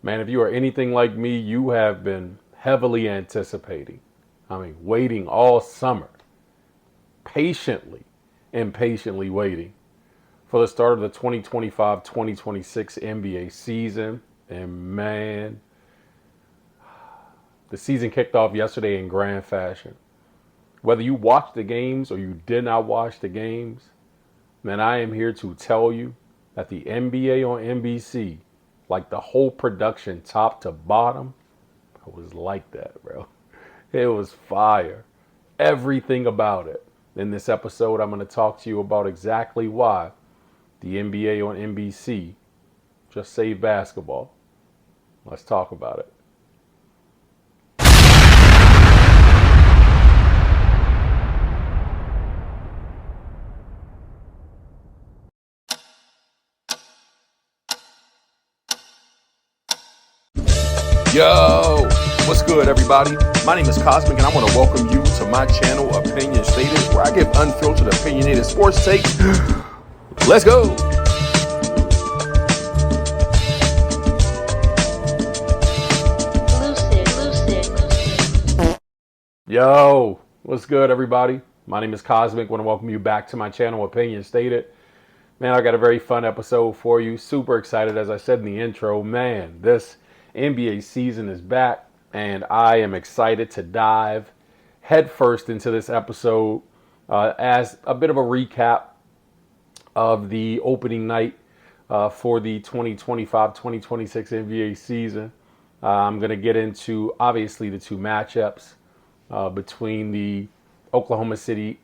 Man, if you are anything like me, you have been heavily anticipating. I mean, waiting all summer, patiently, impatiently waiting for the start of the 2025-2026 NBA season. And man, the season kicked off yesterday in grand fashion. Whether you watched the games or you did not watch the games, man, I am here to tell you that the NBA on NBC, like the whole production, top to bottom, was like that, bro. It was fire. Everything about it. In this episode, I'm going to talk to you about exactly why the NBA on NBC just saved basketball. Let's talk about it. Yo, what's good, everybody? My name is Cosmic, and I want to welcome you to my channel, Opinion Stated, where I give unfiltered, opinionated sports takes. Let's go. Yo, what's good, everybody? My name is Cosmic. I want to welcome you back to my channel, Opinion Stated. Man, I got a very fun episode for you. Super excited, as I said in the intro. Man, this NBA season is back, and I am excited to dive headfirst into this episode as a bit of a recap of the opening night for the 2025-2026 NBA season. I'm going to get into, obviously, the two matchups between the Oklahoma City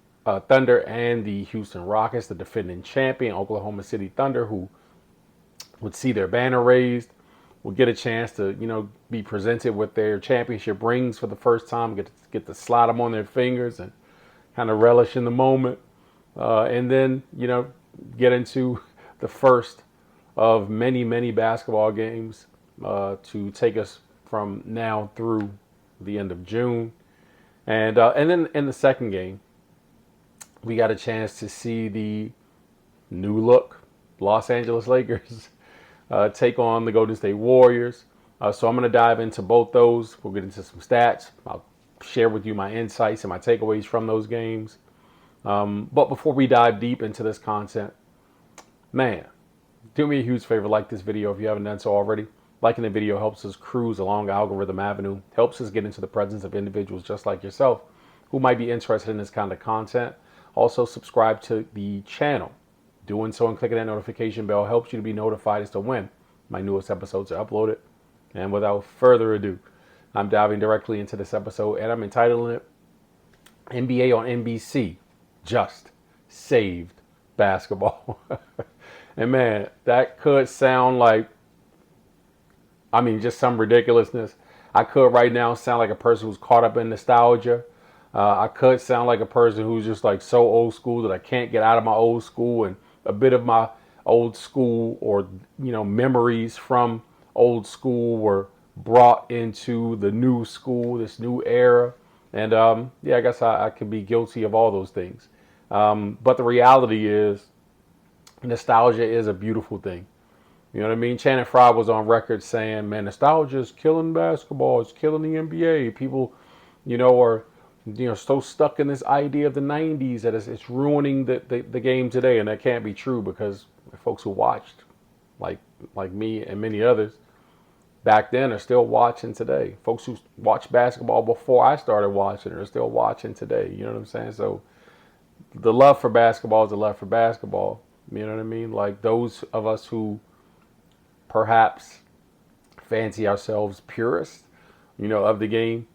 Thunder and the Houston Rockets, the defending champion Oklahoma City Thunder, who would see their banner raised, will get a chance to, be presented with their championship rings for the first time, get to slide them on their fingers and kind of relish in the moment, and then, get into the first of many, many basketball games to take us from now through the end of June. And then in the second game, we got a chance to see the new look Los Angeles Lakers take on the Golden State Warriors. So I'm going to dive into both those. We'll get into some stats. I'll share with you my insights and my takeaways from those games. But before we dive deep into this content, man, do me a huge favor, like this video if you haven't done so already. Liking the video helps us cruise along Algorithm Avenue, helps us get into the presence of individuals just like yourself who might be interested in this kind of content. Also, subscribe to the channel. Doing so and clicking that notification bell helps you to be notified as to when my newest episodes are uploaded. And without further ado, I'm diving directly into this episode, and I'm entitling it NBA on NBC just saved basketball. And man, that could sound like, just some ridiculousness. I could right now sound like a person who's caught up in nostalgia. I could sound like a person who's just like so old school that I can't get out of my old school, and a bit of my old school or, memories from old school were brought into the new school, this new era. And I guess I could be guilty of all those things. But the reality is nostalgia is a beautiful thing. You know what I mean? Channing Frye was on record saying, man, nostalgia is killing basketball. It's killing the NBA. People, are, so stuck in this idea of the 90s that it's ruining the game today. And that can't be true, because the folks who watched, like me and many others, back then are still watching today. Folks who watched basketball before I started watching are still watching today. You know what I'm saying? So the love for basketball is the love for basketball. You know what I mean? Like those of us who perhaps fancy ourselves purists, of the game,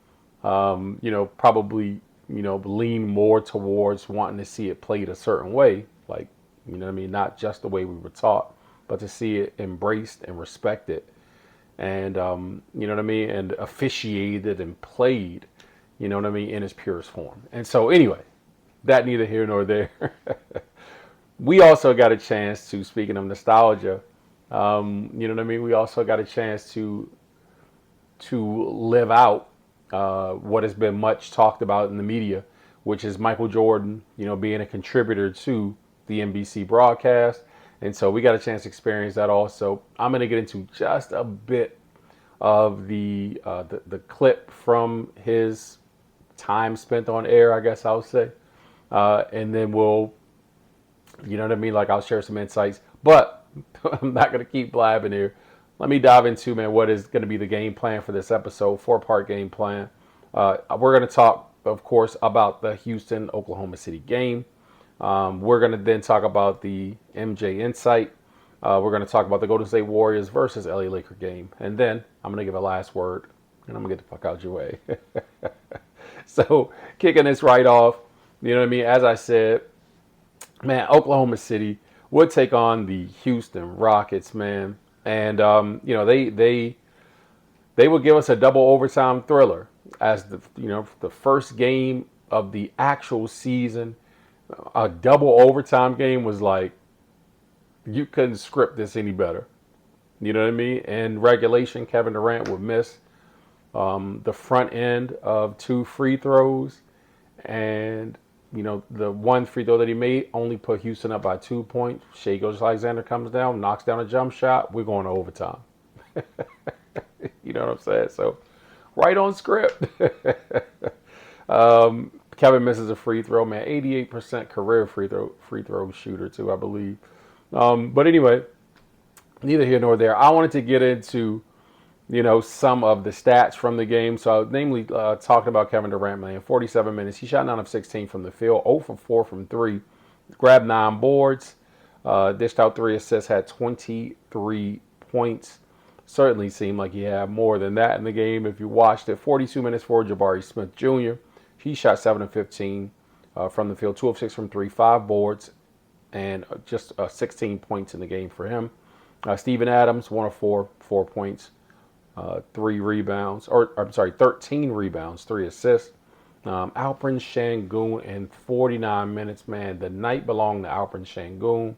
probably, lean more towards wanting to see it played a certain way. Like, not just the way we were taught, but to see it embraced and respected and, and officiated and played, in its purest form. And so anyway, that neither here nor there. We also got a chance to, speaking of nostalgia, we also got a chance to live out what has been much talked about in the media, which is Michael Jordan, being a contributor to the NBC broadcast. And so we got a chance to experience that also. I'm going to get into just a bit of the clip from his time spent on air, I guess I'll say, and then we'll, you know what I mean, like I'll share some insights. But I'm not gonna keep blabbing here. Let me dive into, man, what is going to be the game plan for this episode, 4-part game plan. We're going to talk, of course, about the Houston-Oklahoma City game. We're going to then talk about the MJ Insight. We're going to talk about the Golden State Warriors versus LA Laker game. And then I'm going to give a last word, and I'm going to get the fuck out your way. So, kicking this right off, you know what I mean? As I said, man, Oklahoma City would take on the Houston Rockets, man. And you know, they would give us a double overtime thriller as the first game of the actual season. A double overtime game was like, you couldn't script this any better. You know what I mean? In regulation, Kevin Durant would miss the front end of 2 free throws, and the one free throw that he made only put Houston up by 2 points. Shai Gilgeous-Alexander comes down, knocks down a jump shot. We're going to overtime. You know what I'm saying? So, right on script. Kevin misses a free throw, man. 88% career free throw shooter too, I believe. But anyway, neither here nor there. I wanted to get into some of the stats from the game. So, namely, talking about Kevin Durant, man, 47 minutes. He shot 9 of 16 from the field, 0 for 4 from 3, grabbed 9 boards, dished out 3 assists, had 23 points. Certainly seemed like he had more than that in the game if you watched it. 42 minutes for Jabari Smith Jr. He shot 7 of 15 from the field, 2 of 6 from 3, 5 boards, and just 16 points in the game for him. Steven Adams, 1 of 4, 4 points. 13 rebounds, 3 assists. Alperen Sengun in 49 minutes, man. The night belonged to Alperen Sengun.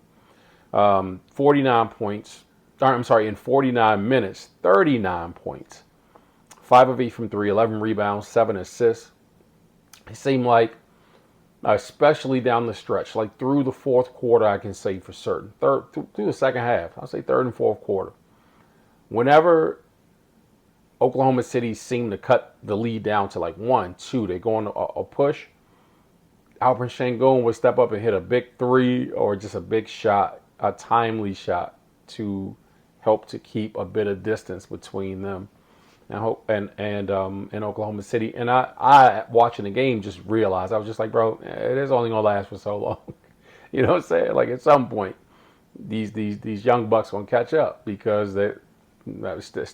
49 points. In 49 minutes, 39 points. 5 of 8 from 3, 11 rebounds, 7 assists. It seemed like, especially down the stretch, like through the fourth quarter, I can say for certain. Through the second half, I'll say third and fourth quarter. Whenever Oklahoma City seemed to cut the lead down to like 1, 2. They go on a push. Alperen Sengun would step up and hit a big 3 or just a big shot, a timely shot to help to keep a bit of distance between them and Oklahoma City. And I watching the game just realized, I was just like, bro, it is only gonna last for so long. You know what I'm saying? Like at some point, these young bucks gonna catch up because the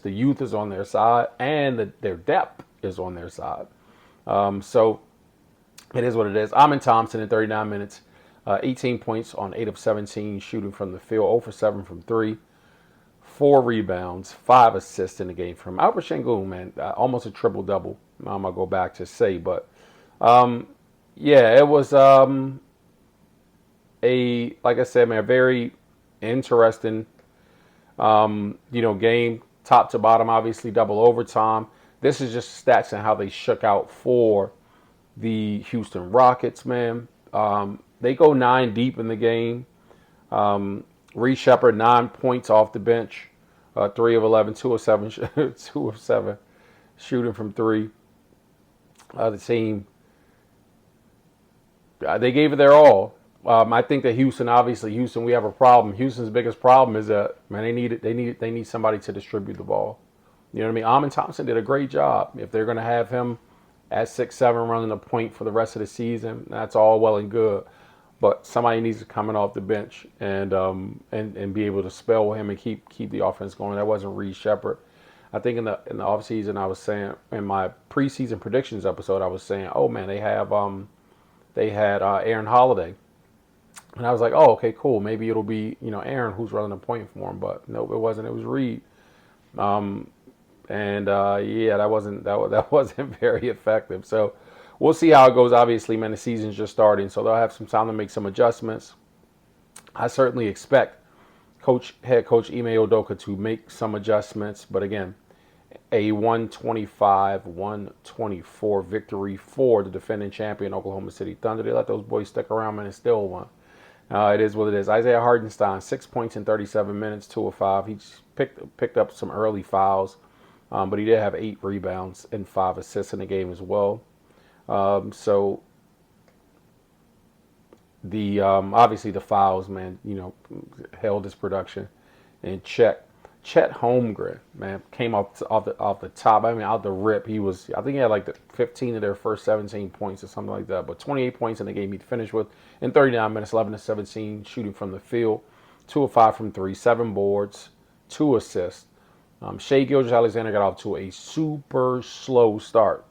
youth is on their side and their depth is on their side. So it is what it is. Amen Thompson in 39 minutes, 18 points on 8 of 17 shooting from the field, 0 for 7 from 3, 4 rebounds, 5 assists in the game from Alperen Sengun, man. Almost a triple double. I'm gonna go back to say, but yeah, it was like I said, man, a very interesting game top to bottom, obviously double overtime. This is just stats and how they shook out for the Houston Rockets, man. They go 9 deep in the game. Reed Shepherd, 9 points off the bench, 3 of 11, 2 of 7, 2 of 7 shooting from 3. The team, they gave it their all. I think that Houston, we have a problem. Houston's biggest problem is that, man, they need somebody to distribute the ball. You know what I mean? Amen Thompson did a great job. If they're going to have him at 6'7", running the point for the rest of the season, that's all well and good. But somebody needs to come in off the bench and be able to spell him and keep the offense going. That wasn't Reed Shepherd. I think in the offseason, I was saying in my preseason predictions episode, I was saying, oh man, they had Aaron Holiday. And I was like, oh, okay, cool. Maybe it'll be, Aaron who's running the point for him. But no, it wasn't. It was Reed. Yeah, that wasn't very effective. So we'll see how it goes. Obviously, man, the season's just starting, so they'll have some time to make some adjustments. I certainly expect head coach Ime Udoka to make some adjustments. But again, a 125-124 victory for the defending champion Oklahoma City Thunder. They let those boys stick around, man, and still won. It is what it is. Isaiah Hartenstein, 6 points in 37 minutes, 2 of 5. He picked up some early fouls. but he did have 8 rebounds and 5 assists in the game as well. So the obviously the fouls, man, held his production in check. Chet Holmgren, man, came off the top. I mean, out the rip, I think he had like 15 of their first 17 points or something like that. But 28 points in the game he finished with in 39 minutes, 11 to 17 shooting from the field, 2 of 5 from three, 7 boards, 2 assists. Shai Gilgeous-Alexander got off to a super slow start.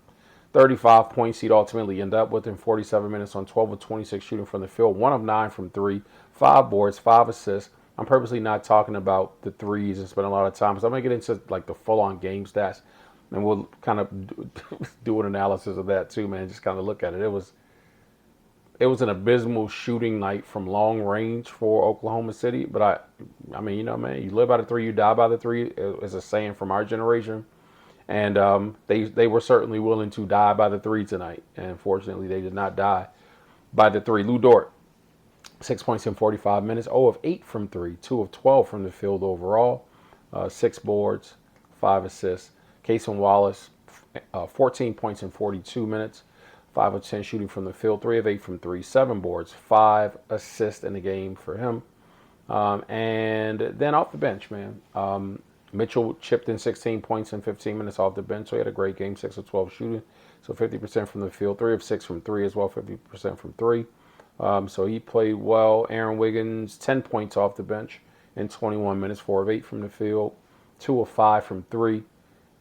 35 points he'd ultimately end up with in 47 minutes on 12 of 26 shooting from the field, 1 of 9 from three, 5 boards, 5 assists. I'm purposely not talking about the threes and spend a lot of time because I'm going to get into like the full-on game stats, and we'll kind of do an analysis of that too, man. Just kind of look at it. It was an abysmal shooting night from long range for Oklahoma City, but I mean, man, you live by the three, you die by the three is a saying from our generation, and they were certainly willing to die by the three tonight, and fortunately they did not die by the three. Lou Dort, 6 points in 45 minutes, 0 of 8 from three, 2 of 12 from the field overall, 6 boards, 5 assists. Cason Wallace, 14 points in 42 minutes, 5 of 10 shooting from the field, 3 of 8 from three, 7 boards, 5 assists in the game for him. And then off the bench, man, Mitchell chipped in 16 points in 15 minutes off the bench, so he had a great game, 6 of 12 shooting, so 50% from the field, 3 of 6 from three as well, 50% from three. So he played well. Aaron Wiggins, 10 points off the bench in 21 minutes, 4 of 8 from the field, 2 of 5 from three,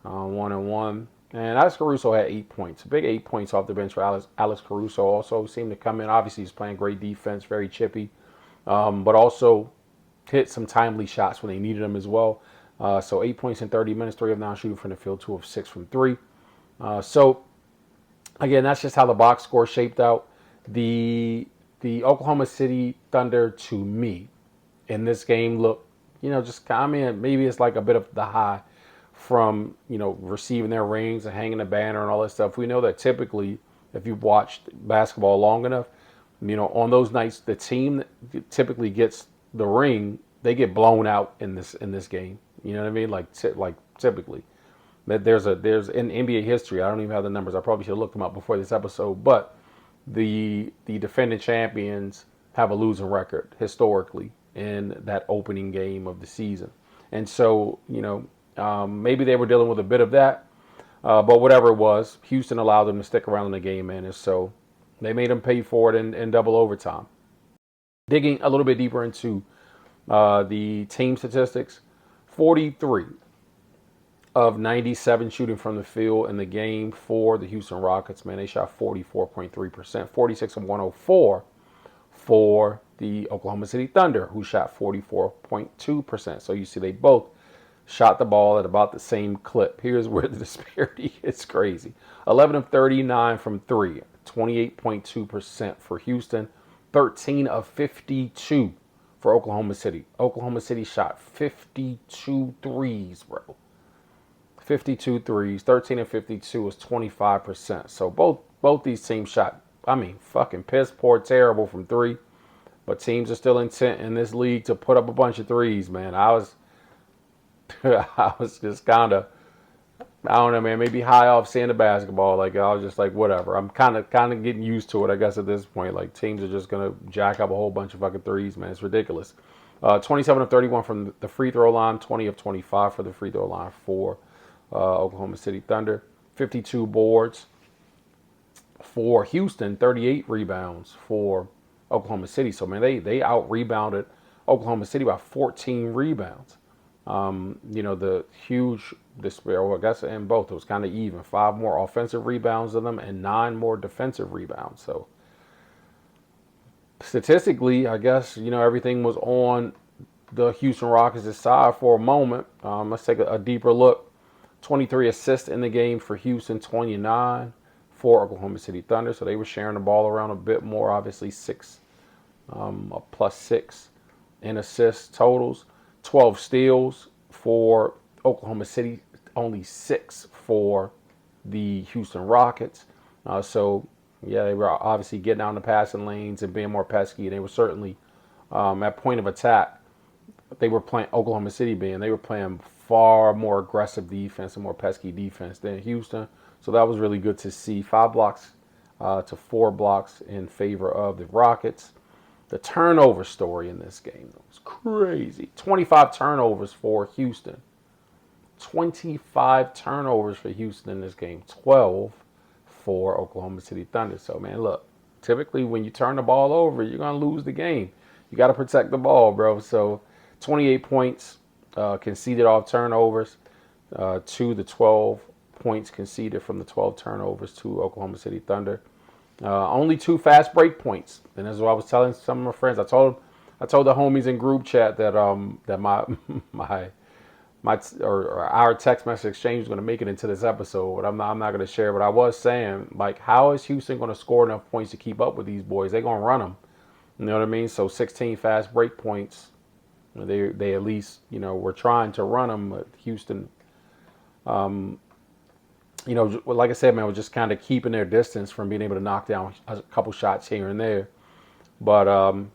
1 and 1. And Alex Caruso had 8 points. Big 8 points off the bench for Alex Caruso. Also seemed to come in. Obviously, he's playing great defense, very chippy, but also hit some timely shots when they needed them as well. So 8 points in 30 minutes, 3 of 9 shooting from the field, 2 of 6 from three. So, again, that's just how the box score shaped out. The Oklahoma City Thunder, to me, in this game look, maybe it's like a bit of the high from, receiving their rings and hanging the banner and all that stuff. We know that typically, if you've watched basketball long enough, on those nights, the team that typically gets the ring, they get blown out in this game. You know what I mean? Like typically. There's in NBA history, I don't even have the numbers. I probably should have looked them up before this episode, but the defending champions have a losing record historically in that opening game of the season. And so, maybe they were dealing with a bit of that, but whatever it was, Houston allowed them to stick around in the game, man. And so they made them pay for it in double overtime. Digging a little bit deeper into the team statistics, 43 of 97 shooting from the field in the game for the Houston Rockets, man. They shot 44.3%, 46 of 104 for the Oklahoma City Thunder, who shot 44.2%. So you see they both shot the ball at about the same clip. Here's where the disparity is crazy. 11 of 39 from three, 28.2% for Houston, 13 of 52 for Oklahoma City. Oklahoma City shot 52 threes, bro. 52 threes, 13 and 52 is 25%. So both these teams shot, fucking piss poor, terrible from three. But teams are still intent in this league to put up a bunch of threes, man. I was just kind of, I don't know, man, maybe high off seeing the basketball. Like, I was just like, whatever. I'm kind of getting used to it, I guess, at this point. Like, teams are just going to jack up a whole bunch of fucking threes, man. It's ridiculous. 27 of 31 from the free throw line, 20 of 25 for the free throw line for Oklahoma City Thunder. 52 boards for Houston, 38 rebounds for Oklahoma City. So, man, they out-rebounded Oklahoma City by 14 rebounds. The huge despair, well, I guess in both, it was kind of even. 5 more offensive rebounds than them and 9 more defensive rebounds. So, statistically, I guess, everything was on the Houston Rockets' side for a moment. Let's take a deeper look. 23 assists in the game for Houston, 29 for Oklahoma City Thunder. So they were sharing the ball around a bit more. Obviously, a plus 6 in assists totals. 12 steals for Oklahoma City, only 6 for the Houston Rockets. So, yeah, they were obviously getting out in the passing lanes and being more pesky. They were certainly at point of attack. They were playing Oklahoma City they were playing far more aggressive defense and more pesky defense than Houston. So that was really good to see. 5 blocks to 4 blocks in favor of the Rockets. The turnover story in this game was crazy. 25 turnovers for Houston. 25 turnovers for Houston in this game. 12 for Oklahoma City Thunder. So, man, look, typically when you turn the ball over, you're going to lose the game. You got to protect the ball, bro. So, 28 points conceded off turnovers to the 12 points conceded from the 12 turnovers to Oklahoma City Thunder. Only 2 fast break points, and that's what I was telling some of my friends. I told the homies in group chat that that our text message exchange is going to make it into this episode. But I'm not going to share. But I was saying, like, how is Houston going to score enough points to keep up with these boys? They're going to run them. You know what I mean? So 16 fast break points. They at least, you know, were trying to run them. But Houston, you know, like I said, man, was just kind of keeping their distance from being able to knock down a couple shots here and there. But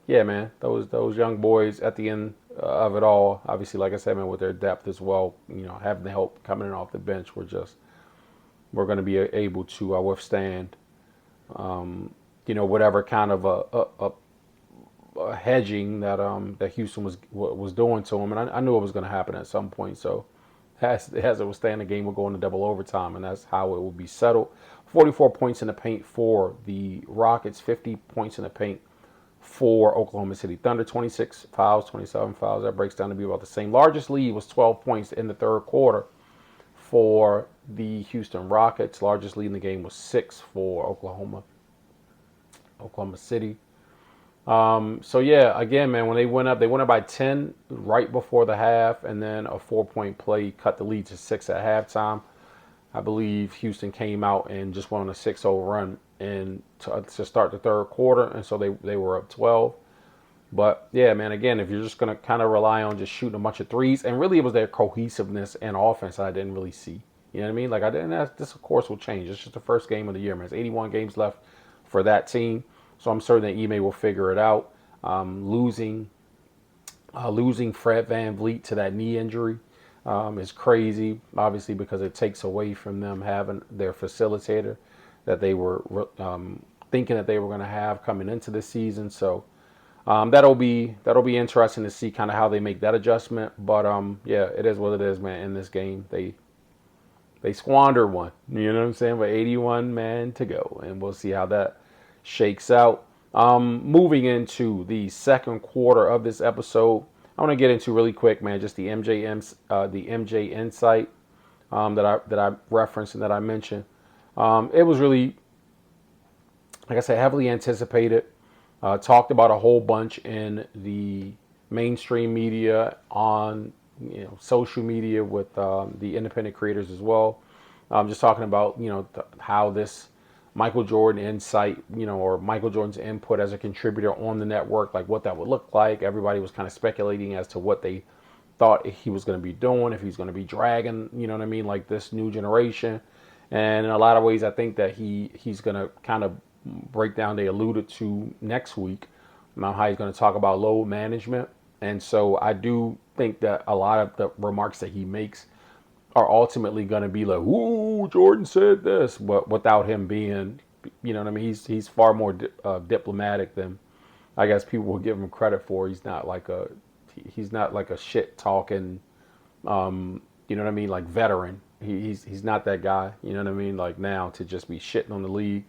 yeah, man, those young boys at the end of it all, obviously, like I said, man, with their depth as well, you know, having the help coming in off the bench, we're going to be able to withstand, you know, whatever kind of a hedging that that Houston was doing to them, and I knew it was going to happen at some point. So as it was staying, the game will go into double overtime, and that's how it will be settled. 44 points in the paint for the Rockets, 50 points in the paint for Oklahoma City Thunder. 26 fouls, 27 fouls. That breaks down to be about the same. Largest lead was 12 points in the third quarter for the Houston Rockets. Largest lead in the game was 6 for Oklahoma City. So yeah, again, man, when they went up by 10 right before the half, and then a 4-point play cut the lead to 6 at halftime. I believe Houston came out and just went on a 6-0 run and to start the third quarter, and so they were up 12. But yeah, man, again, if you're just gonna kind of rely on just shooting a bunch of threes, and really it was their cohesiveness and offense I didn't really see. You know what I mean? Like I didn't. This of course will change. It's just the first game of the year, man. There's 81 games left for that team. So I'm certain that Ime will figure it out. Losing Fred VanVleet to that knee injury is crazy, obviously, because it takes away from them having their facilitator that they were thinking that they were going to have coming into the season. So that'll be interesting to see kind of how they make that adjustment. But yeah, it is what it is, man. In this game, they squandered one. You know what I'm saying? But 81 man to go, and we'll see how that shakes out. Moving into the second quarter of this episode, I want to get into really quick, man, just the MJ insight that I referenced and that I mentioned. It was really, like I said, heavily anticipated. Talked about a whole bunch in the mainstream media, on social media with the independent creators as well. Just talking about how this Michael Jordan insight, or Michael Jordan's input as a contributor on the network, like what that would look like. Everybody was kind of speculating as to what they thought he was going to be doing, if he's going to be dragging, like this new generation. And in a lot of ways, I think that he's going to kind of break down, they alluded to next week, how he's going to talk about load management. And so I do think that a lot of the remarks that he makes are ultimately going to be like, "Ooh, Jordan said this," but without him being, he's far more diplomatic than I guess people will give him credit for. He's not like a shit talking, like veteran. He's not that guy, like now to just be shitting on the league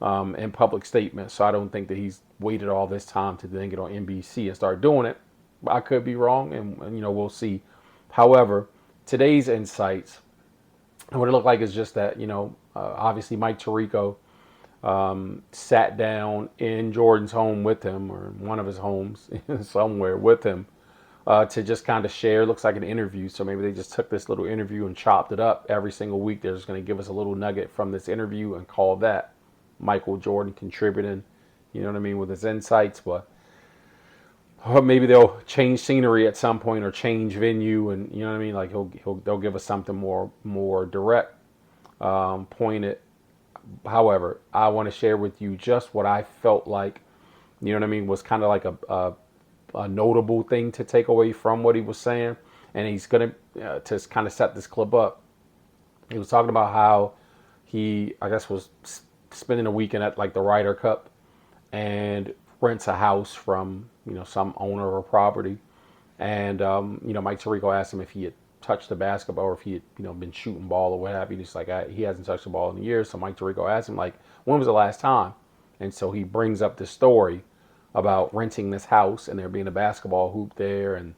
in public statements. So I don't think that he's waited all this time to then get on NBC and start doing it. I could be wrong, and we'll see. However, today's insights, and what it looked like is just that, obviously Mike Tirico sat down in Jordan's home with him, or one of his homes somewhere with him, to just kind of share. Looks like an interview, so maybe they just took this little interview and chopped it up. Every single week they're just going to give us a little nugget from this interview and call that Michael Jordan contributing, with his insights. But or maybe they'll change scenery at some point or change venue, and like they'll give us something more direct, pointed. However, I want to share with you just what I felt like, was kind of like a notable thing to take away from what he was saying. and he's going to kind of set this clip up. He was talking about how he, I guess, was spending a weekend at like the Ryder Cup and rents a house from, some owner of a property. And, Mike Tirico asked him if he had touched the basketball or if he had, been shooting ball or what have you. He's like, he hasn't touched the ball in years. So Mike Tirico asked him, like, when was the last time? And so he brings up this story about renting this house and there being a basketball hoop there, and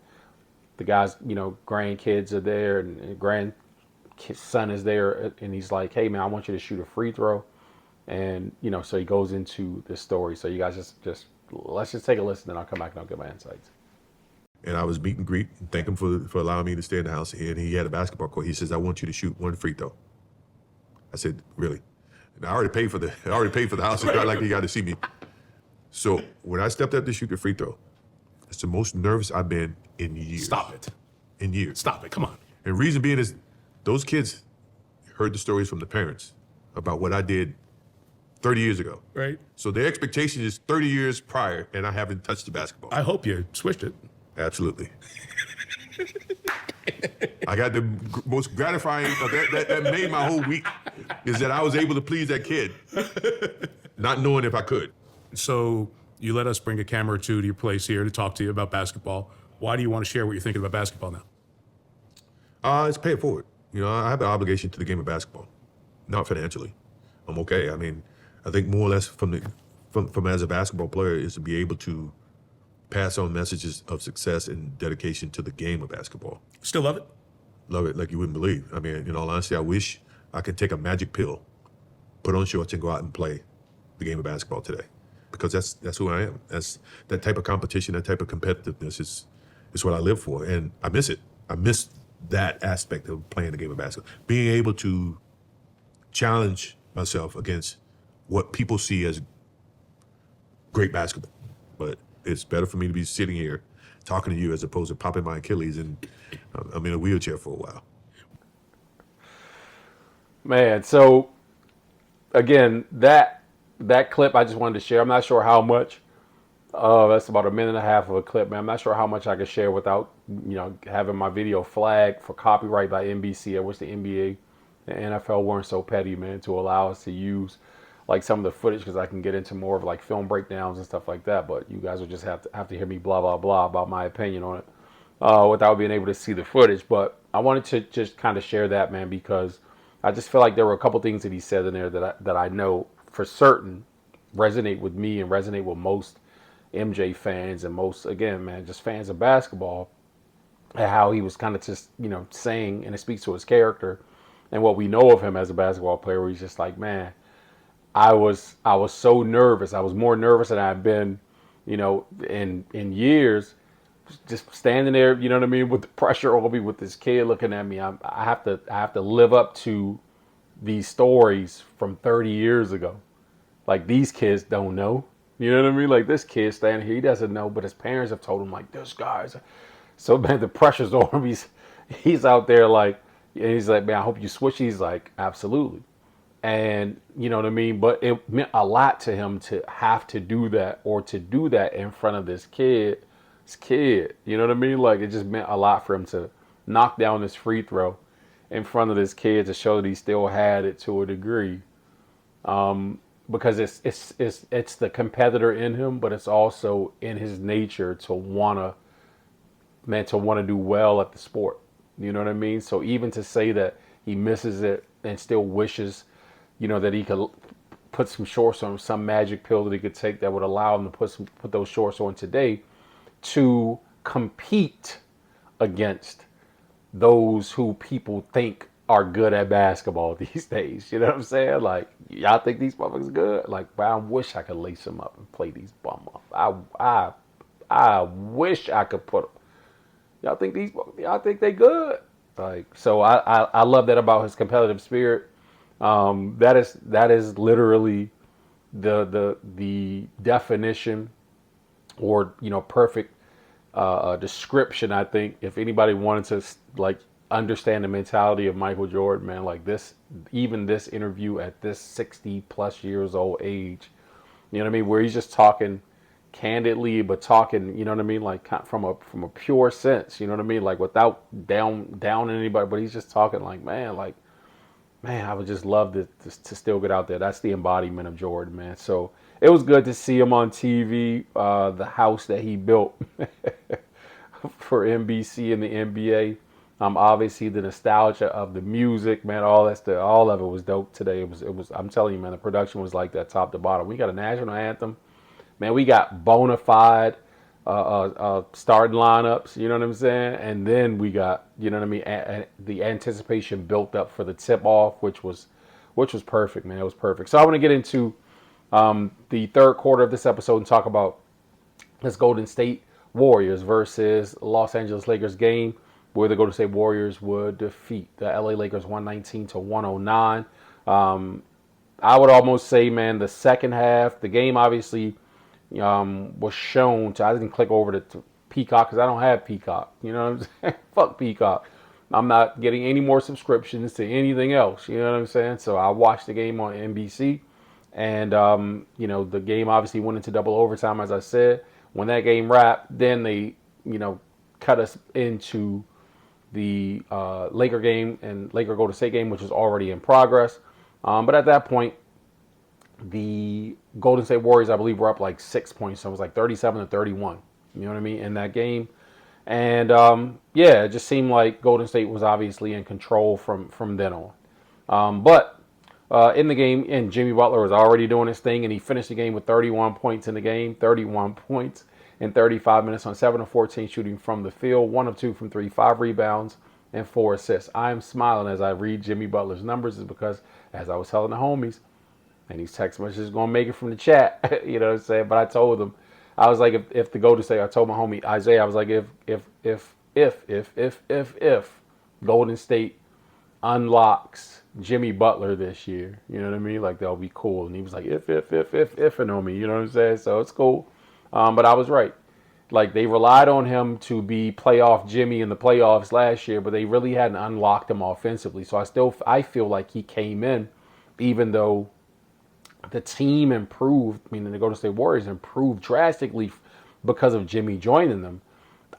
the guy's, grandkids are there, and grandson is there, and he's like, hey man, I want you to shoot a free throw. And, so he goes into this story. So you guys just let's just take a listen, and I'll come back and I'll get my insights. And I was meet and greet and thank him for allowing me to stay in the house. And he had a basketball court. He says, I want you to shoot one free throw. I said, really? And I already paid for the house. It's not like he got to see me. So when I stepped up to shoot the free throw, it's the most nervous I've been in years. Stop it. In years. Stop it. Come on. And reason being is those kids heard the stories from the parents about what I did 30 years ago. Right. So their expectation is 30 years prior, and I haven't touched the basketball. I hope you switched it. Absolutely. I got the most gratifying, that made my whole week, is that I was able to please that kid, not knowing if I could. So you let us bring a camera or two to your place here to talk to you about basketball. Why do you want to share what you're thinking about basketball now? It's pay it forward. I have an obligation to the game of basketball, not financially. I'm okay. I mean, I think more or less from as a basketball player is to be able to pass on messages of success and dedication to the game of basketball. Still love it? Love it like you wouldn't believe. I mean, in all honesty, I wish I could take a magic pill, put on shorts, and go out and play the game of basketball today. Because that's who I am. That's that type of competition, that type of competitiveness is what I live for. And I miss it. I miss that aspect of playing the game of basketball. Being able to challenge myself against what people see as great basketball. But it's better for me to be sitting here talking to you as opposed to popping my Achilles and I'm in a wheelchair for a while. Man, so again, that clip I just wanted to share. I'm not sure how much. That's about a minute and a half of a clip, man. I'm not sure how much I could share without, having my video flagged for copyright by NBC. I wish the NBA, the NFL weren't so petty, man, to allow us to use like some of the footage, because I can get into more of like film breakdowns and stuff like that. But you guys will just have to hear me blah blah blah about my opinion on it without being able to see the footage. But I wanted to just kind of share that, man, because I just feel like there were a couple things that he said in there that I know for certain resonate with me and resonate with most MJ fans and most, again, man, just fans of basketball, and how he was kind of just, saying, and it speaks to his character and what we know of him as a basketball player, where he's just like, man, I was so nervous. I was more nervous than I've been, in years, just standing there, with the pressure on me, with this kid looking at me. I have to live up to these stories from 30 years ago. Like, these kids don't know. You know what I mean? Like, this kid standing here, he doesn't know, but his parents have told him, like, this guy's. So, man, the pressure's on him. He's out there, like, and he's like, man, I hope you switch. He's like, absolutely. And, you know what I mean? But it meant a lot to him to have to do that, or to do that in front of this kid. You know what I mean? Like, it just meant a lot for him to knock down this free throw in front of this kid to show that he still had it to a degree. Because it's the competitor in him, but it's also in his nature to wanna do well at the sport. You know what I mean? So even to say that he misses it and still wishes, that he could put some shorts on, some magic pill that he could take that would allow him to put those shorts on today to compete against those who people think are good at basketball these days. You know what I'm saying? Like, y'all think these motherfuckers good? Like, I wish I could lace them up and play these bum up. I wish I could put them. Y'all think they good? Like, so I love that about his competitive spirit. That is literally the definition, or perfect description. I think if anybody wanted to like understand the mentality of Michael Jordan, man, like even this interview at this 60 plus years old age, you know what I mean, where he's just talking candidly, but talking, you know what I mean, like from a pure sense, you know what I mean, like without down anybody, but he's just talking like, man, I would just love to still get out there. That's the embodiment of Jordan, man. So it was good to see him on TV, the house that he built for NBC and the NBA. Obviously the nostalgia of the music, man, all of it was dope today. It was. I'm telling you, man, the production was like that top to bottom. We got a national anthem, man. We got bona fide starting lineups. You know what I'm saying? And then we got, you know what I mean, the anticipation built up for the tip off, which was perfect, man. It was perfect. So I want to get into the third quarter of this episode and talk about this Golden State Warriors versus Los Angeles Lakers game, where the Golden State Warriors would defeat the LA Lakers 119 to 109. I would almost say, man, the second half, the game obviously was shown to. I didn't click over to Peacock because I don't have Peacock. You know what I'm saying? Fuck Peacock. I'm not getting any more subscriptions to anything else. You know what I'm saying? So I watched the game on NBC, and the game obviously went into double overtime, as I said. When that game wrapped, then they cut us into the Laker game and Laker Golden State game, which was already in progress. But at that point, the Golden State Warriors, I believe, were up like 6 points. So it was like 37-31. You know what I mean? In that game. And it just seemed like Golden State was obviously in control from then on. But in the game, and Jimmy Butler was already doing his thing, and he finished the game with 31 points in the game, 31 points in 35 minutes on 7 of 14 shooting from the field, 1 of 2 from 3, 5 rebounds, and 4 assists. I am smiling as I read Jimmy Butler's numbers, is because, as I was telling the homies, and these text messages going to make it from the chat, you know what I'm saying? But I told them, I was like, if the Golden State, I told my homie Isaiah, I was like, if Golden State unlocks Jimmy Butler this year, you know what I mean? Like, that'll be cool. And he was like, if, and on me, you know what I'm saying? So it's cool. But I was right. Like, they relied on him to be playoff Jimmy in the playoffs last year, but they really hadn't unlocked him offensively. So I feel like he came in, even though the team improved, meaning the Golden State Warriors improved drastically because of Jimmy joining them.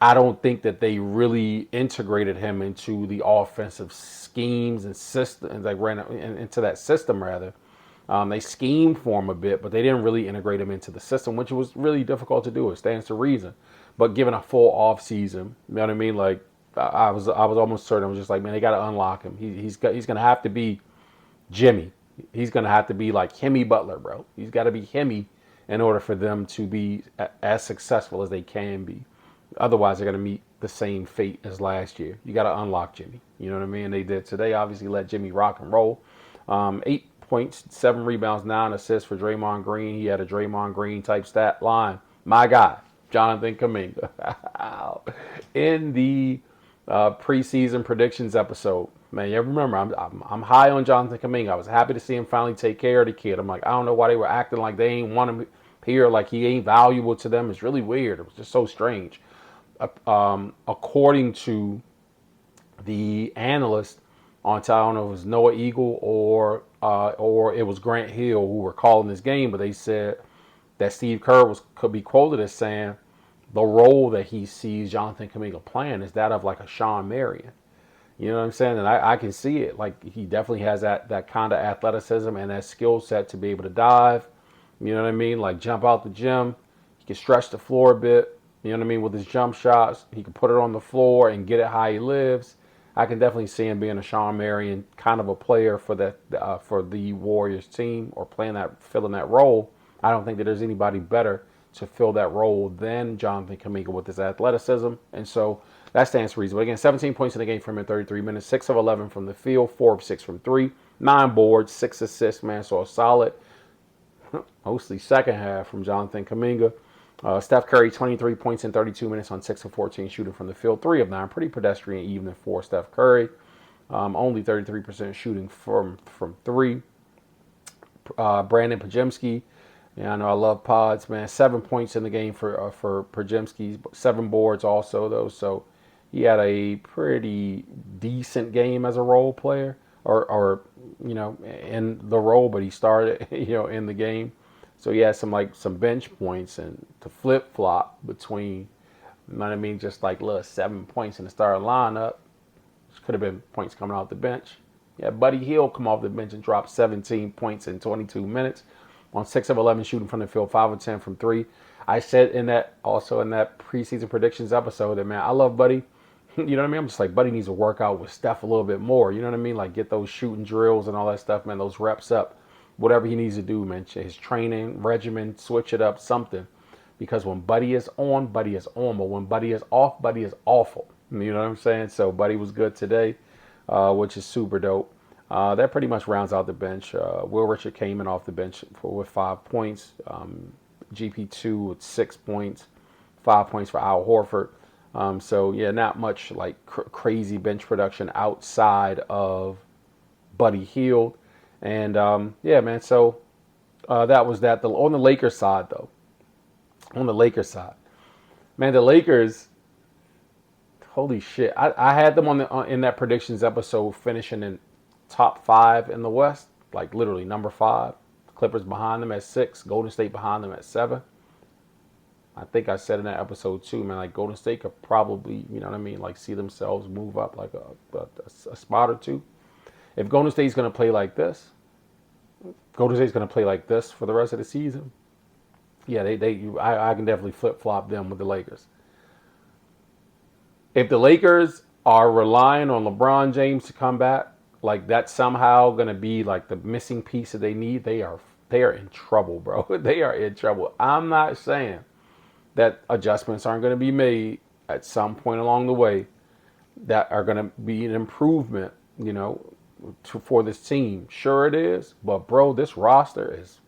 I don't think that they really integrated him into the offensive schemes and systems. They ran into that system, rather. They schemed for him a bit, but they didn't really integrate him into the system, which was really difficult to do. It stands to reason. But given a full off season, you know what I mean? Like, I was almost certain. I was just like, man, they got to unlock him. He's going to have to be Jimmy. He's going to have to be like Hemi Butler, bro. He's got to be Hemi in order for them to be as successful as they can be. Otherwise, they're going to meet the same fate as last year. You got to unlock Jimmy. You know what I mean? They did today. Obviously, let Jimmy rock and roll. 8 points, 7 rebounds, 9 assists for Draymond Green. He had a Draymond Green type stat line. My guy, Jonathan Kuminga. In the preseason predictions episode, man, you remember I'm high on Jonathan Kuminga. I was happy to see him finally take care of the kid. I'm like, I don't know why they were acting like they ain't want him here, like he ain't valuable to them. It's really weird. It was just so strange. According to the analyst on, I don't know if it was Noah Eagle or it was Grant Hill who were calling this game, but they said that Steve Kerr could be quoted as saying the role that he sees Jonathan Kuminga playing is that of like a Sean Marion. You know what I'm saying? And I can see it. Like, he definitely has that kind of athleticism and that skill set to be able to dive. You know what I mean? Like, jump out the gym. He can stretch the floor a bit. You know what I mean? With his jump shots, he can put it on the floor and get it how he lives. I can definitely see him being a Sean Marion kind of a player for the Warriors team, or filling that role. I don't think that there's anybody better to fill that role than Jonathan Kuminga with his athleticism. And so that stands to reason. But again, 17 points in the game for him in 33 minutes, 6 of 11 from the field, 4 of 6 from 3, 9 boards, 6 assists, man. So a solid, mostly second half from Jonathan Kuminga. Steph Curry, 23 points in 32 minutes on 6 of 14 shooting from the field, 3 of 9. Pretty pedestrian evening for Steph Curry. Only 33% shooting from 3. Brandon Pajemski. Yeah, I know I love pods, man. 7 points in the game for Pajemski, 7 boards also, though. So he had a pretty decent game as a role player, or in the role, but he started, in the game. So he had some bench points and to flip flop between, you know what I mean, just like little 7 points in the starting lineup. Which could have been points coming off the bench. Yeah, Buddy Hield come off the bench and drop 17 points in 22 minutes on 6 of 11 shooting from the field, 5 of 10 from 3. I said in that preseason predictions episode that, man, I love Buddy. You know what I mean? I'm just like, Buddy needs to work out with Steph a little bit more. You know what I mean? Like, get those shooting drills and all that stuff, man, those reps up. Whatever he needs to do, man. His training regimen, switch it up, something. Because when Buddy is on, Buddy is on. But when Buddy is off, Buddy is awful. You know what I'm saying? So Buddy was good today, which is super dope. That pretty much rounds out the bench. Will Richard came in off the bench with 5 points. GP2 with 6 points, 5 points for Al Horford. So yeah, not much like crazy bench production outside of Buddy Hield. And yeah, man. So that was that. On the Lakers side, though, man, the Lakers. Holy shit! I had them in that predictions episode finishing in top 5 in the West, like literally number 5. Clippers behind them at 6, Golden State behind them at 7. I think I said in that episode too, man, like Golden State could probably, you know what I mean, like see themselves move up like a spot or two. If Golden State's going to play like this, Golden State's going to play like this for the rest of the season. Yeah, I can definitely flip flop them with the Lakers. If the Lakers are relying on LeBron James to come back, like that's somehow going to be like the missing piece that they need, they are in trouble, bro. They are in trouble. I'm not saying that adjustments aren't going to be made at some point along the way that are going to be an improvement, you know, for this team. Sure it is, but bro, this roster is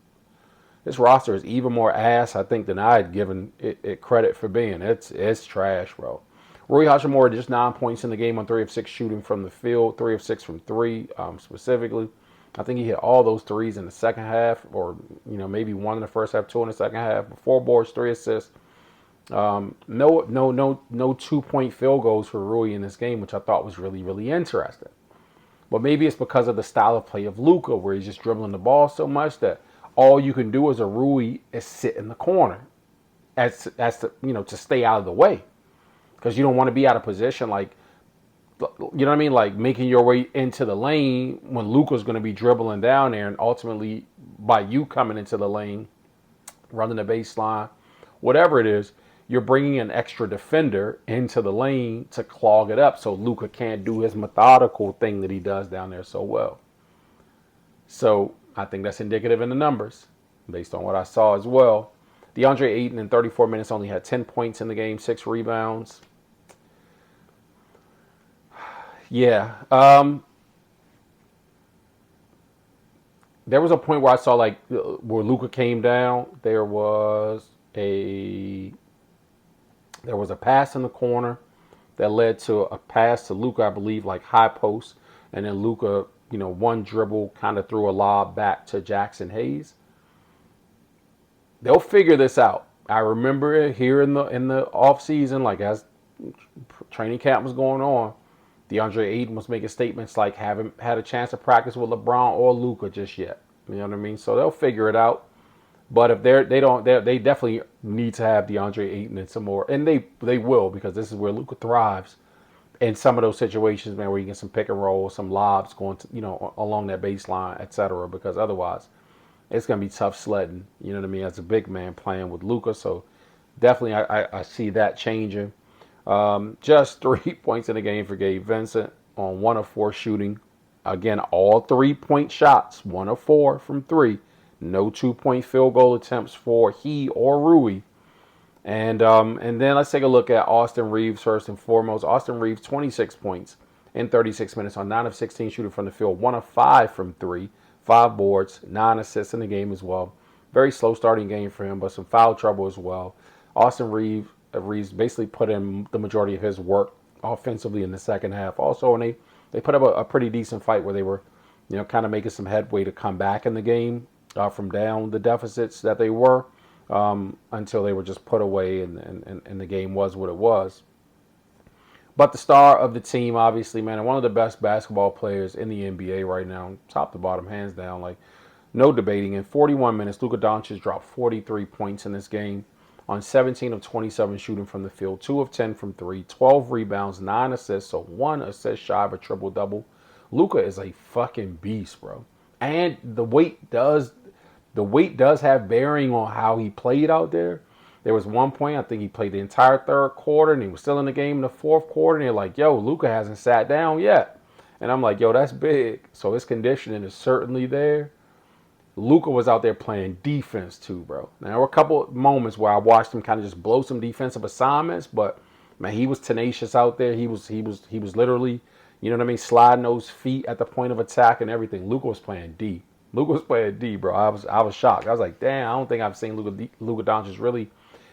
even more ass, I think, than I had given it credit for being. It's trash, bro. Rui Hachimura just 9 points in the game on 3 of 6 shooting from the field, 3 of 6 from 3 specifically. I think he hit all those threes in the second half, or you know maybe 1 in the first half, 2 in the second half. 4 boards, 3 assists. No 2-point field goals for Rui in this game, which I thought was really, really interesting. But maybe it's because of the style of play of Luka, where he's just dribbling the ball so much that all you can do as a Rui is sit in the corner, as to, you know, to stay out of the way. Because you don't want to be out of position, like, you know what I mean? Like making your way into the lane when Luka's going to be dribbling down there, and ultimately by you coming into the lane, running the baseline, whatever it is, you're bringing an extra defender into the lane to clog it up so Luka can't do his methodical thing that he does down there so well. So I think that's indicative in the numbers based on what I saw as well. DeAndre Ayton in 34 minutes only had 10 points in the game, 6 rebounds. Yeah. There was a point where I saw like where Luka came down. There was a pass in the corner that led to a pass to Luka, I believe, like high post, and then Luka, you know, one dribble kind of threw a lob back to Jackson Hayes. They'll figure this out. I remember it here in the off season, like as training camp was going on. DeAndre Ayton was making statements like haven't had a chance to practice with LeBron or Luka just yet. You know what I mean? So they'll figure it out. But if they definitely need to have DeAndre Ayton and some more, and they will, because this is where Luka thrives in some of those situations, man, where you get some pick and roll, some lobs going to, you know, along that baseline, etc. Because otherwise, it's gonna be tough sledding. You know what I mean? As a big man playing with Luka, so definitely I see that changing. Just 3 points in the game for Gabe Vincent on 1 of 4 shooting. Again, all 3-point shots, 1 of 4 from 3. No 2-point field goal attempts for he or Rui. And then let's take a look at Austin Reeves first and foremost. Austin Reeves, 26 points in 36 minutes on 9 of 16 shooting from the field, 1 of 5 from 3, 5 boards, 9 assists in the game as well. Very slow starting game for him, but some foul trouble as well. Austin Reeves basically put in the majority of his work offensively in the second half. Also, and they put up a pretty decent fight where they were, you know, kind of making some headway to come back in the game from down the deficits that they were until they were just put away and the game was what it was. But the star of the team, obviously, man, and one of the best basketball players in the NBA right now, top to bottom, hands down, like No debating. In 41 minutes, Luka Doncic dropped 43 points in this game on 17 of 27 shooting from the field, 2 of 10 from 3, 12 rebounds, 9 assists, so 1 assist shy of a triple-double. Luka is a fucking beast, bro. And the weight does have bearing on how he played out there. There was one point, I think he played the entire third quarter, and he was still in the game in the fourth quarter, and they're like, yo, Luka hasn't sat down yet. And I'm like, yo, that's big. So his conditioning is certainly there. Luka was out there playing defense too, bro. Now, there were a couple of moments where I watched him kind of just blow some defensive assignments, but man, he was tenacious out there. He was literally, you know what I mean, sliding those feet at the point of attack and everything. Luka was playing D. Luka was playing D, bro. I was shocked. I was like, damn, I don't think I've seen Luka Doncic really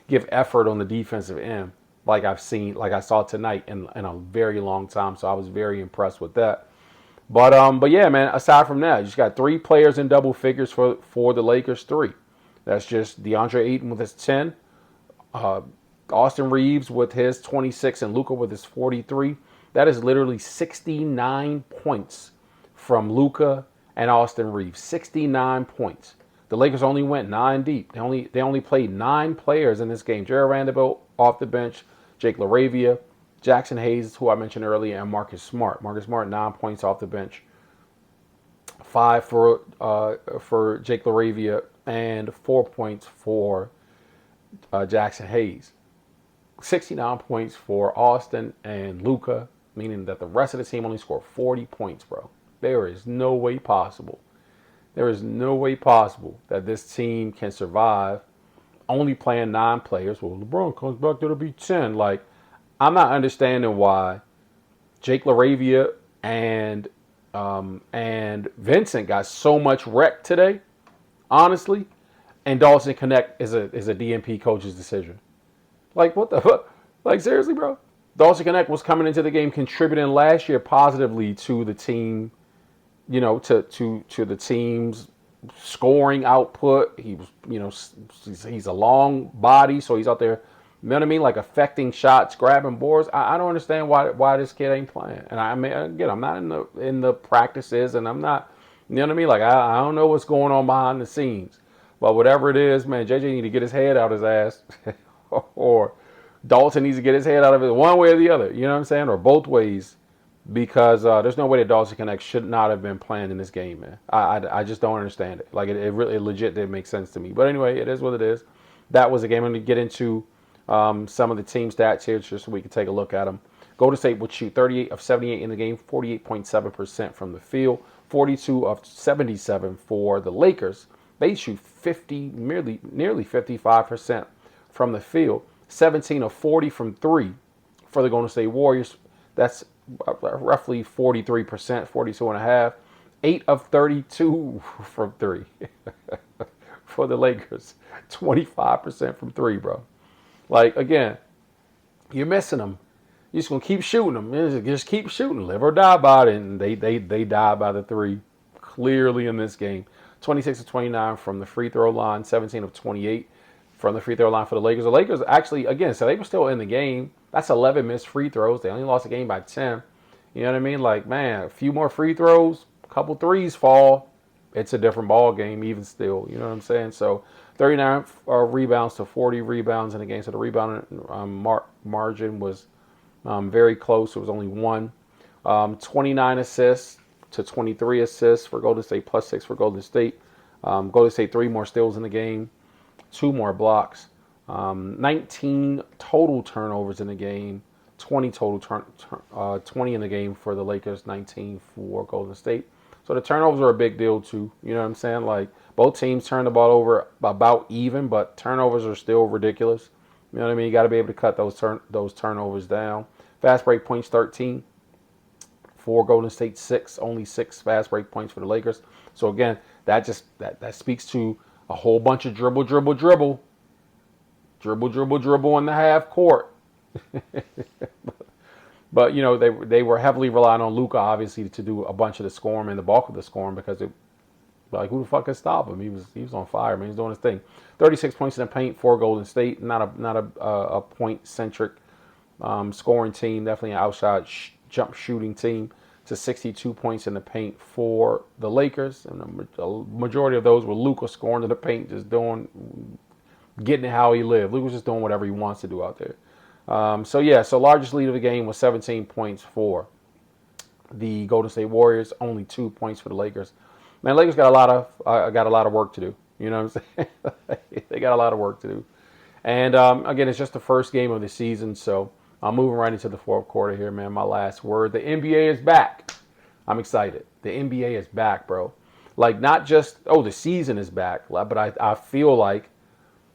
give effort on the defensive end like I saw tonight in a very long time. So I was very impressed with that. But yeah, man. Aside from that, you just got 3 players in double figures for the Lakers. 3. That's just DeAndre Ayton with his 10, Austin Reeves with his 26, and Luka with his 43. That is literally 69 points from Luka and Austin Reeves. 69 points. The Lakers only went 9 deep. They only played 9 players in this game. Jared Vanderbilt off the bench, Jake LaRavia, Jackson Hayes, who I mentioned earlier, and Marcus Smart. Marcus Smart, 9 points off the bench. 5 for Jake LaRavia, and 4 points for Jackson Hayes. 69 points for Austin and Luka, meaning that the rest of the team only scored 40 points, bro. There is no way possible. There is no way possible that this team can survive only playing 9 players. Well, LeBron comes back, that'll be 10. Like, I'm not understanding why Jake LaRavia and Vincent got so much wreck today, honestly. And Dawson Connect is a DNP coach's decision. Like, what the fuck? Like, seriously, bro? Dawson Connect was coming into the game contributing last year positively to the team, you know, to the team's scoring output. He was, you know, he's a long body, so he's out there, you know what I mean, like affecting shots, grabbing boards. I don't understand why this kid ain't playing. And I mean, again, I'm not in the practices, and I'm not, you know what I mean, like I don't know what's going on behind the scenes. But whatever it is, man, JJ need to get his head out his ass, or Dalton needs to get his head out of it, one way or the other. You know what I'm saying, or both ways. Because there's no way that Dawson Connect should not have been playing in this game, man. I just don't understand it. Like, it really legit didn't make sense to me. But anyway, it is what it is. That was a game. I'm going to get into some of the team stats here just so we can take a look at them. Golden State would shoot 38 of 78 in the game, 48.7% from the field, 42 of 77 for the Lakers. They shoot nearly 55% from the field, 17 of 40 from 3 for the Golden State Warriors. That's roughly 43%, 42.5%. 8 of 32 from 3 for the Lakers. 25% from 3, bro. Like, again, you're missing them. You're just going to keep shooting them. Just keep shooting. Live or die by it. And they die by the 3 clearly in this game. 26 of 29 from the free throw line. 17 of 28 from the free throw line for the Lakers. The Lakers actually, again, so they were still in the game. That's 11 missed free throws. They only lost the game by 10. You know what I mean? Like, man, a few more free throws, a couple threes fall. It's a different ball game even still. You know what I'm saying? So 39 rebounds to 40 rebounds in the game. So the rebound margin was very close. It was only 1. 29 assists to 23 assists for Golden State, plus 6 for Golden State. Golden State 3 more steals in the game, 2 more blocks. 19 total turnovers in the game, 20 total 20 in the game for the Lakers, 19 for Golden State. So the turnovers are a big deal too. You know what I'm saying? Like, both teams turned the ball over about even, but turnovers are still ridiculous. You know what I mean? You got to be able to cut those turnovers down. Fast break points 13 for Golden State, 6, only 6 fast break points for the Lakers. So again, that speaks to a whole bunch of dribble in the half court. But you know, they were heavily relying on Luka, obviously, to do a bunch of the scoring and the bulk of the scoring, because like, who the fuck could stop him? He was on fire, man. He's doing his thing. 36 points in the paint for Golden State. Not a point centric scoring team. Definitely an outside jump shooting team. to 62 points in the paint for the Lakers. And the majority of those were Luka scoring to the paint, just getting it how he lived. Luka was just doing whatever he wants to do out there. So largest lead of the game was 17 points for the Golden State Warriors, only 2 points for the Lakers. Man, Lakers got a lot of work to do. You know what I'm saying? They got a lot of work to do. And again, it's just the first game of the season, so I'm moving right into the fourth quarter here, man. My last word: the NBA is back. I'm excited. The NBA is back, bro. Like, not just the season is back, but I feel like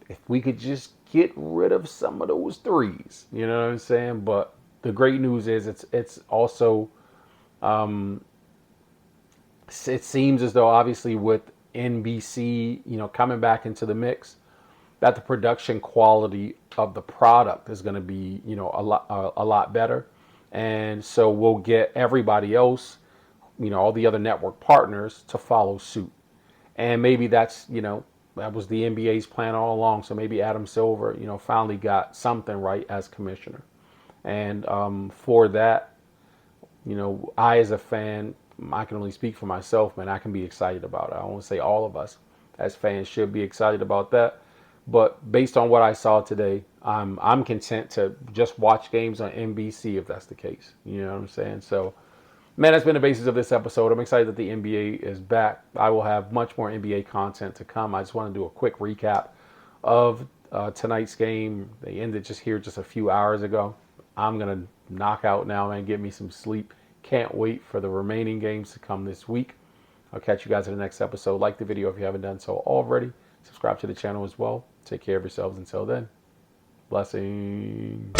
if we could just get rid of some of those threes, you know what I'm saying? But the great news is it's also it seems as though, obviously, with NBC, coming back into the mix, that the production quality of the product is going to be, a lot better. And so we'll get everybody else, all the other network partners to follow suit. And maybe that was the NBA's plan all along. So maybe Adam Silver, finally got something right as commissioner. And for that, I, as a fan, I can only speak for myself, man. I can be excited about it. I want to say all of us as fans should be excited about that. But based on what I saw today, I'm content to just watch games on NBC if that's the case. You know what I'm saying? So, man, that's been the basis of this episode. I'm excited that the NBA is back. I will have much more NBA content to come. I just want to do a quick recap of tonight's game. They ended just a few hours ago. I'm going to knock out now, man, get me some sleep. Can't wait for the remaining games to come this week. I'll catch you guys in the next episode. Like the video if you haven't done so already. Subscribe to the channel as well. Take care of yourselves until then. Blessings.